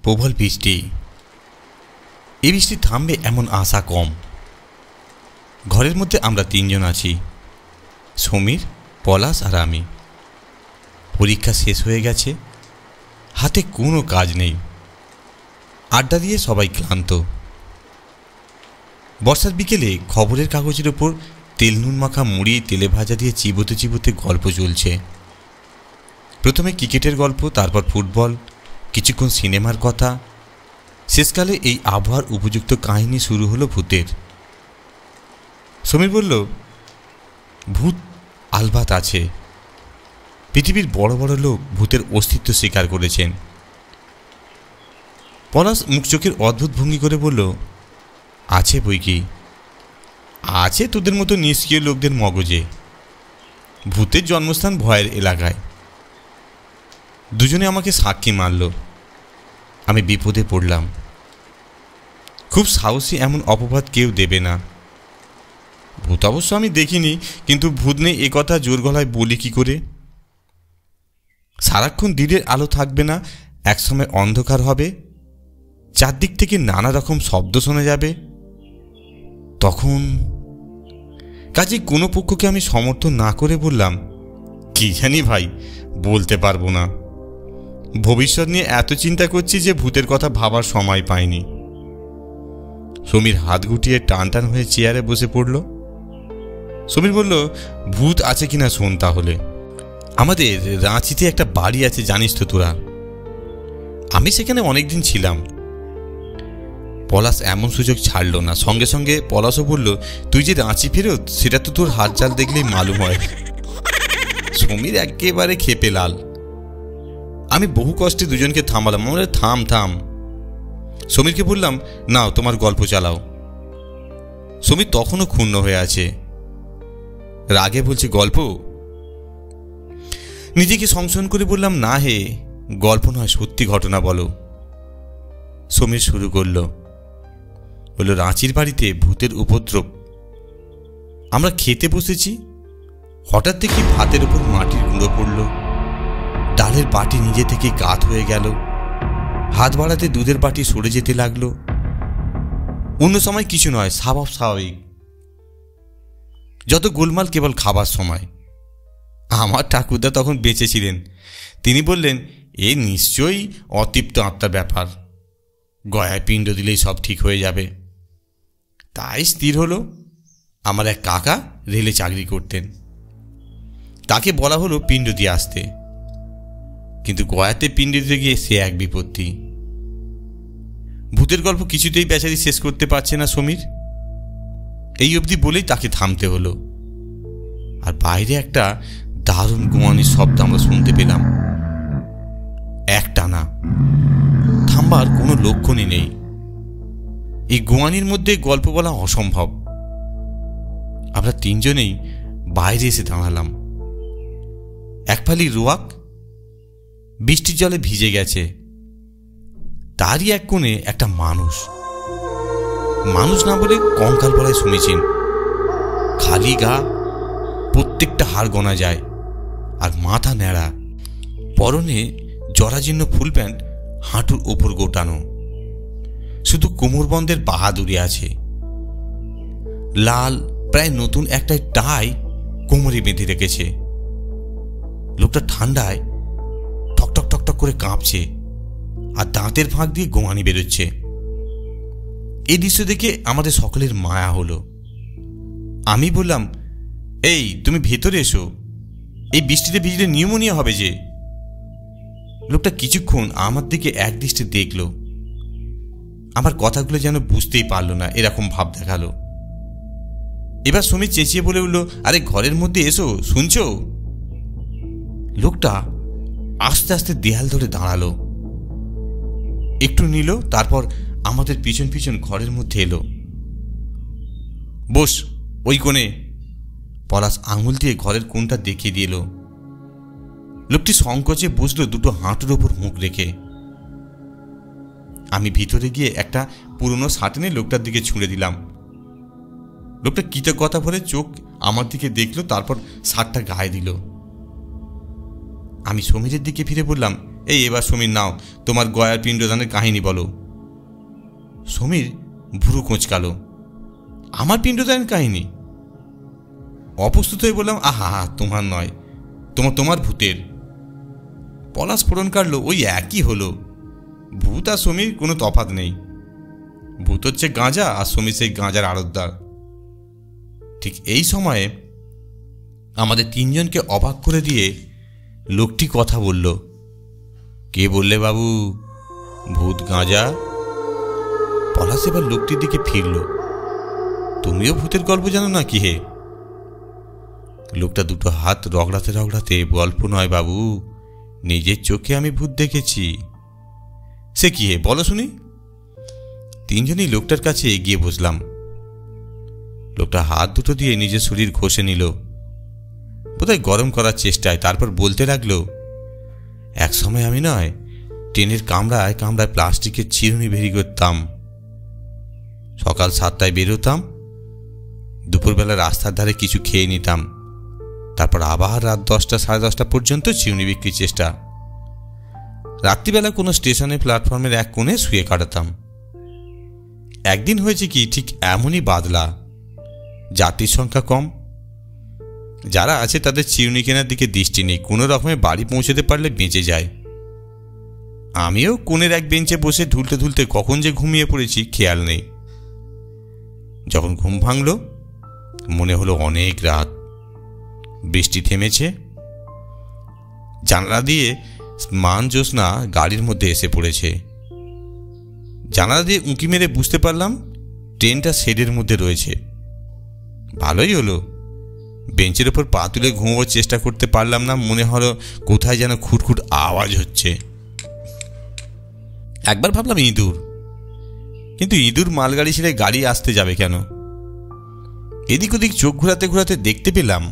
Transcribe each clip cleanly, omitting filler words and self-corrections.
প্রবল বৃষ্টি। এই বৃষ্টি থামবে এমন আশা কম। ঘরের মধ্যে আমরা তিনজন আছি, সমীর, পলাশ আর আমি। পরীক্ষা শেষ হয়ে গেছে, হাতে কোনো কাজ নেই। আড্ডা দিয়ে সবাই ক্লান্ত। বর্ষার বিকেলে খবরের কাগজের ওপর তেল নুন মাখা মুড়ি তেলে ভাজা দিয়ে চিবোতে চিবোতে গল্প চলছে। প্রথমে ক্রিকেটের গল্প, তারপর ফুটবল, কিছুক্ষণ সিনেমার কথা। শেষকালে এই আবহাওয়ার উপযুক্ত কাহিনী শুরু হলো ভূতের। সমীর বলল, ভূত আলবাত আছে। পৃথিবীর বড় বড় লোক ভূতের অস্তিত্ব স্বীকার করেছেন। পলাশ মুখ চোখের অদ্ভুত ভঙ্গি করে বলল, আছে বই কি, আছে তোদের মতো নিষ্ক্রিয় লোকদের মগজে। ভূতের জন্মস্থান ভয়ের এলাকায়। দুজনে আমাকে সাক্ষী মারল। আমি বিপদে পড়লাম। খুব সাহসী এমন অপবাদ কেউ দেবে না। ভূত অবশ্য আমি দেখিনি, কিন্তু ভূত নেই এ কথা জোর গলায় বলি কি করে? সারাক্ষণ দিনের আলো থাকবে না, একসময় অন্ধকার হবে, চারদিক থেকে নানা রকম শব্দ শোনা যাবে। তখন কাজে কোনো পক্ষকে আমি সমর্থন না করে বললাম, কি জানি ভাই, বলতে পারবো না। ভবিষ্যৎ নিয়ে এত চিন্তা করছি যে ভূতের কথা ভাবার সময় পাইনি। সমীর হাত গুটিয়ে টান টান হয়ে চেয়ারে বসে পড়ল। সমীর বলল, ভূত আছে কিনা শোন তাহলে। আমাদের রাঁচিতে একটা বাড়ি আছে, জানিস তো তোরা? আমি সেখানে অনেকদিন ছিলাম। পলাশ এমন সুযোগ ছাড়ল না। সঙ্গে সঙ্গে পলাশও বলল, তুই যে রাঁচি ফেরত, সেটা তো তোর হাত চাল দেখলেই মালুম হয়। সমীর একেবারে খেপে লাল। আমি বহু কষ্টে দুজনকে থামালাম। আমরা থাম থাম। সমীরকে বললাম, নাও তোমার গল্প চালাও। সমীর তখনও ক্ষুণ্ণ হয়ে আছে। রাগে বলছে, গল্প? নিজেকে সংশোধন করে বললাম, না হে, গল্প নয়, সত্যি ঘটনা বলো। সমীর শুরু করল, বলল, রাঁচির বাড়িতে ভূতের উপদ্রব। আমরা খেতে বসেছি, হঠাৎ দেখি ভাতের উপর মাটির গুঁড়ো পড়ল। ডালের বাটি নিজে থেকে কাত হয়ে গেল। হাত বাড়াতে দুধের বাটি সরে যেতে লাগলো। অন্য সময় কিছু নয়, স্বাভাবিক। যত গোলমাল কেবল খাবার সময়। আমার ঠাকুরদা তখন বেঁচে ছিলেন। তিনি বললেন, এ নিশ্চয়ই অতৃপ্ত আত্মার ব্যাপার, গয়ায় পিণ্ড দিলেই সব ঠিক হয়ে যাবে। তাই স্থির হলো। আমার এক কাকা রেলে চাকরি করতেন, তাকে বলা হলো পিণ্ড দিয়ে আসতে। কিন্তু গয়াতে পিণ্ড দিতে গিয়ে সে এক বিপত্তি। ভূতের গল্প কিছুতেই বেচারি শেষ করতে পারছে না সমীর। এই অবধি বলেই তাকে থামতে হলো। আর বাইরে একটা দারুণ গোয়ানির শব্দ আমরা শুনতে পেলাম। একটানা থামবার কোনো লক্ষণই নেই। এই গোয়ানির মধ্যে গল্প বলা অসম্ভব। আমরা তিনজনেই বাইরে এসে দাঁড়ালাম। এক ফালি রোয়াক বৃষ্টির জলে ভিজে গেছে। তারই এক কোণে একটা মানুষ, মানুষ না বলে কঙ্কাল বলায় শুনেছেন। খালি গা, প্রত্যেকটা হাড় গোনা যায়, আর মাথা ন্যাড়া। পরনে জরাজীর্ণ ফুল প্যান্ট, হাঁটুর ওপর গোটানো। শুধু কোমরবন্ধের বাহাদুরি আছে। লাল প্রায় নতুন একটা টাই কোমরে বেঁধে রেখেছে। লোকটা ঠান্ডায় ঠকঠক ঠকঠক করে কাঁপছে, আর দাঁতের ফাঁক দিয়ে গোয়ানি বেরোচ্ছে। এই দৃশ্য দেখে আমাদের সকলের মায়া হলো। আমি বললাম, এই তুমি ভেতরে এসো, এই বৃষ্টিতে ভিজলে নিউমোনিয়া হবে যে। লোকটা কিছুক্ষণ আমার দিকে এক দৃষ্টি দেখল। আমার কথাগুলো যেন বুঝতেই পারল না, এরকম ভাব দেখালো। এবার সমীর চেঁচিয়ে বলে উঠল, আরে ঘরের মধ্যে এসো, শুনছো? লোকটা আস্তে আস্তে দেয়াল ধরে দাঁড়ালো, একটু নিল, তারপর আমাদের পিছন পিছন ঘরের মধ্যে এলো। বস ওই কোণে। পলাশ আঙুল দিয়ে ঘরের কোণটা দেখিয়ে দিল। লোকটি সংকোচে বসলো, দুটো হাঁটুর ওপর মুখ রেখে। আমি ভিতরে গিয়ে একটা পুরনো শার্ট এনে লোকটার দিকে ছুঁড়ে দিলাম। লোকটা কৃতজ্ঞতা ভরে চোখ আমার দিকে দেখলো, তারপর শার্টটা গায়ে দিল। আমি সমীরের দিকে ফিরে বললাম, এই এবার সমীর নাও, তোমার গয়ার পিণ্ডদানের কাহিনী বলো। সমীর ভুরু কোঁচকালো। আমার পিণ্ডদানের কাহিনী? অপ্রস্তুত হয়ে বললাম, আহা, তোমার নয়, তোমার ভূতের। পলাশ ফোড়ন কাটল, ওই একই হলো। ভূত আর সমীর কোনো তফাৎ নেই। ভূত হচ্ছে গাঁজা, আর সমীর সেই গাঁজার আড়তদার। ঠিক এই সময়ে আমাদের তিনজনকে অবাক করে দিয়ে লোকটি কথা বলল। কে বললে বাবু, ভূত গাঁজা? পলাশ এবার লোকটির দিকে ফিরল। তুমিও ভূতের গল্প জানো না কি হে? লোকটা দুটো হাত রগড়াতে রগড়াতে, গল্প নয় বাবু, নিজের চোখে আমি ভূত দেখেছি। সে কি হে, বলো শুনি। তিনজনই লোকটার কাছে এগিয়ে বসলাম। লোকটা হাত দুটো দিয়ে নিজের শরীর ঘষে নিল, বোধহয় গরম করার চেষ্টায়। তারপর বলতে লাগলো, এক সময় আমি নয়, ট্রেনের কামরায় কামরায় প্লাস্টিকের চিরুনি বেরি করতাম। সকাল 7টায় বেরোতাম, দুপুরবেলা রাস্তার ধারে কিছু খেয়ে নিতাম, তারপর আবার রাত 10টা সাড়ে 10টা পর্যন্ত চিরুনি বিক্রির চেষ্টা। রাত্রিবেলা কোনো স্টেশনে প্ল্যাটফর্মের এক কোণে শুয়ে কাটাতাম। একদিন হয়েছে কি, ঠিক এমনই বাদলা। যাত্রীর সংখ্যা কম, যারা আছে তাদের চিরুনি কেনার দিকে দৃষ্টি নেই, কোনো রকমে বাড়ি পৌঁছতে পারলে বেঁচে যায়। আমিও কোণের এক বেঞ্চে বসে ঢুলতে ঢুলতে কখন যে ঘুমিয়ে পড়েছি খেয়াল নেই। যখন ঘুম ভাঙল, মনে হলো অনেক রাত, বৃষ্টি থেমেছে। জানালা দিয়ে মান জ্যোৎস্না গাড়ির মধ্যে এসে পড়েছে। জানালা দিয়ে উঁকি মেরে বুঝতে পারলাম ট্রেনটা শেডের মধ্যে রয়েছে। ভালোই হলো, বেঞ্চের ওপর পা তুলে ঘুমোবার চেষ্টা করতে পারলাম না। মনে হলো কোথায় যেন খুটখুট আওয়াজ হচ্ছে। একবার ভাবলাম ইঁদুর, কিন্তু ইঁদুর মালগাড়ি ছেড়ে গাড়ি আসতে যাবে কেন? এদিক ওদিক চোখ ঘোরাতে ঘোরাতে দেখতে পেলাম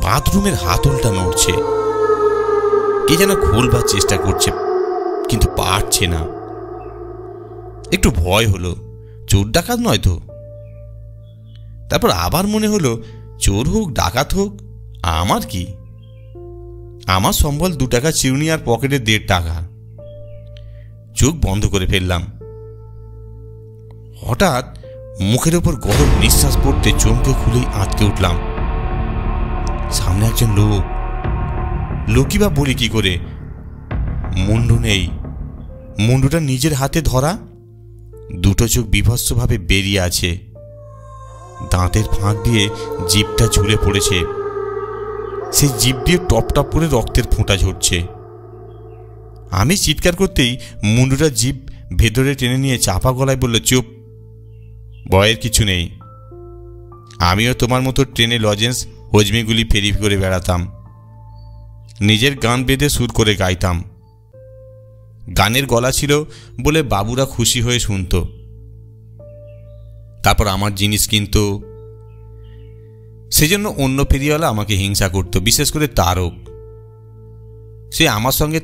বাথরুমের হাতলটা নড়ছে। কে যেন খোলবার চেষ্টা করছে, কিন্তু পারছে না। একটু ভয় হলো, চোর ডাকাত নয় তো। তারপর আবার মনে হলো, চোর হোক ডাকাত হোক, আমার কি? আমার সম্বল 2 টাকা চিরুনি আর পকেটে 1.5 টাকা। চোখ বন্ধ করে ফেললাম। হঠাৎ মুখের ওপর গরম নিঃশ্বাস পড়তে চমকে খুলেই আঁতকে উঠলাম। সামনে একজন লোক। লোকই বা বলি কি করে? মুন্ডু নেই, মুন্ডুটা নিজের হাতে ধরা, দুটো চোখ বিভৎসভাবে বেরিয়ে আছে, দাঁতের ফাঁক দিয়ে জিভটা ঝুলে পড়েছে। সেই জিভ দিয়ে টপ টপ করে রক্তের ফোঁটা ঝরছে। আমি চিৎকার করতেই মুন্ডুটা জিভ ভেতরে টেনে নিয়ে চাপা গলায় বলল, চুপ, ভয়ের কিছু নেই। আমিও তোমার মতো ট্রেনে লজেন্স হজমিগুলি ফেরি করে বেড়াতাম, নিজের গান বেঁধে সুর করে গাইতাম। গানের গলা ছিল বলে বাবুরা খুশি হয়ে শুনত। তারপর আমার জিনিস কিনত, সেজন্য অন্য ফেরিওয়ালা আমাকে হিংসা করত, বিশেষ করে তারক। সে আমার সঙ্গে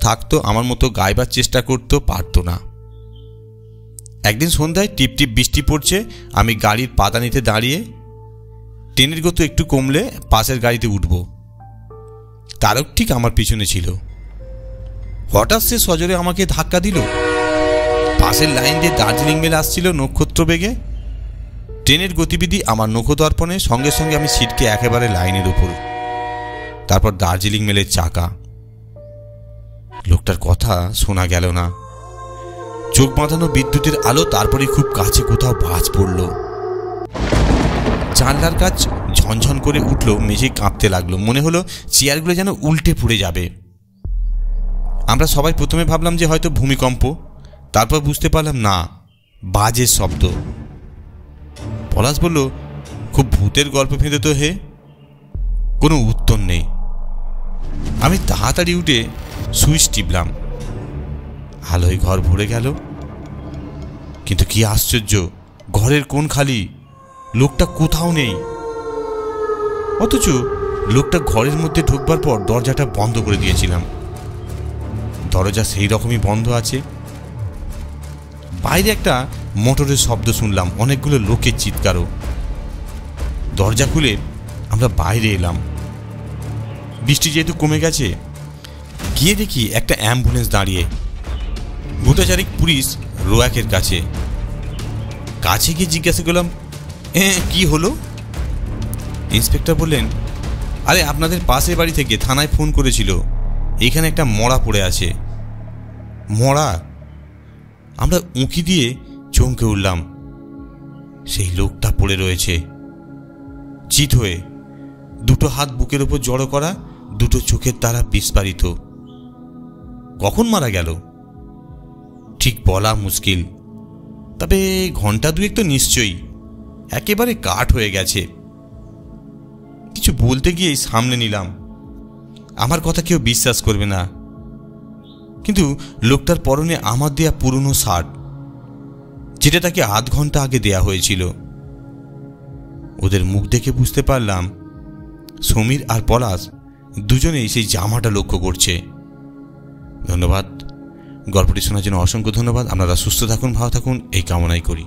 থাকতো, আমার মতো গাইবার চেষ্টা করতো, পারত না। একদিন সন্ধ্যায় টিপ টিপ বৃষ্টি পড়ছে, আমি গাড়ির পাদানিতে দাঁড়িয়ে, ট্রেনের গতি একটু কমলে পাশের গাড়িতে উঠব। তারক ঠিক আমার পিছনে ছিল। হঠাৎ সে সজোরে আমাকে ধাক্কা দিল। পাশের লাইন দিয়ে দার্জিলিং মেল আসছিল নক্ষত্র বেগে। ট্রেনের গতিবিধি আমার নখদর্পণে, সঙ্গে সঙ্গে আমি ছিটকে একেবারে লাইনের উপর। তারপর দার্জিলিং মেলের চাকা। লোকটার কথা শোনা গেল না। চোখ বাঁধানো বিদ্যুতের আলো, তারপরে খুব কাছে কোথাও বাজ পড়ল। জানলার কাজ ঝনঝন করে উঠল, মেঝে কাঁপতে লাগলো। মনে হলো চেয়ারগুলো যেন উল্টে পড়ে যাবে। আমরা সবাই প্রথমে ভাবলাম যে হয়তো ভূমিকম্প, তারপর বুঝতে পারলাম না, বাজের শব্দ। পলাশ বলল, খুব ভূতের গল্প ফেঁদে তো হে। কোনো উত্তর নেই। আমি তাড়াতাড়ি উঠে সুইচ টিপলাম। আলোয় ঘর ভরে গেল। কিন্তু কি আশ্চর্য, ঘরের কোণ খালি, লোকটা কোথাও নেই। অথচ লোকটা ঘরের মধ্যে ঢুকবার পর দরজাটা বন্ধ করে দিয়েছিলাম। দরজা সেই রকমই বন্ধ আছে। বাইরে একটা মোটরের শব্দ শুনলাম, অনেকগুলো লোকের চিৎকারও। দরজা খুলে আমরা বাইরে এলাম। বৃষ্টি যেহেতু কমে গেছে, গিয়ে দেখি একটা অ্যাম্বুলেন্স দাঁড়িয়ে, গোটাচারিক পুলিশ রোয়াকের কাছে। কাছে গিয়ে জিজ্ঞাসা করলাম, কি হলো? ইন্সপেক্টর বললেন, আরে আপনাদের পাশের বাড়ি থেকে থানায় ফোন করেছিল, এইখানে একটা মরা পড়ে আছে। মরা? আমরা উঁকি দিয়ে চমকে উঠলাম। সেই লোকটা পড়ে রয়েছে চিত হয়ে, দুটো হাত বুকের ওপর জড়ো করা, দুটো চোখের তারা বিস্ফারিত। কখন মারা গেল ঠিক বলা মুশকিল, তবে ঘন্টা দুয়েক তো নিশ্চয়ই, একেবারে কাঠ হয়ে গেছে। কিছু বলতে গিয়েই সামনে নিলাম, আমার কথা কেউ বিশ্বাস করবে না, কিন্তু লোকটার পরনে আমার দেয়া পুরনো শার্ট, যেটা তাকে আধ ঘন্টা আগে দেয়া হয়েছিল। ওদের মুখ দেখে বুঝতে পারলাম সমীর আর পলাশ দুজনেই সেই জামাটা লক্ষ্য করছে। ধন্যবাদ। গল্পটি শোনার জন্য অসংখ্য ধন্যবাদ। আপনারা সুস্থ থাকুন, ভালো থাকুন এই কামনাই করি।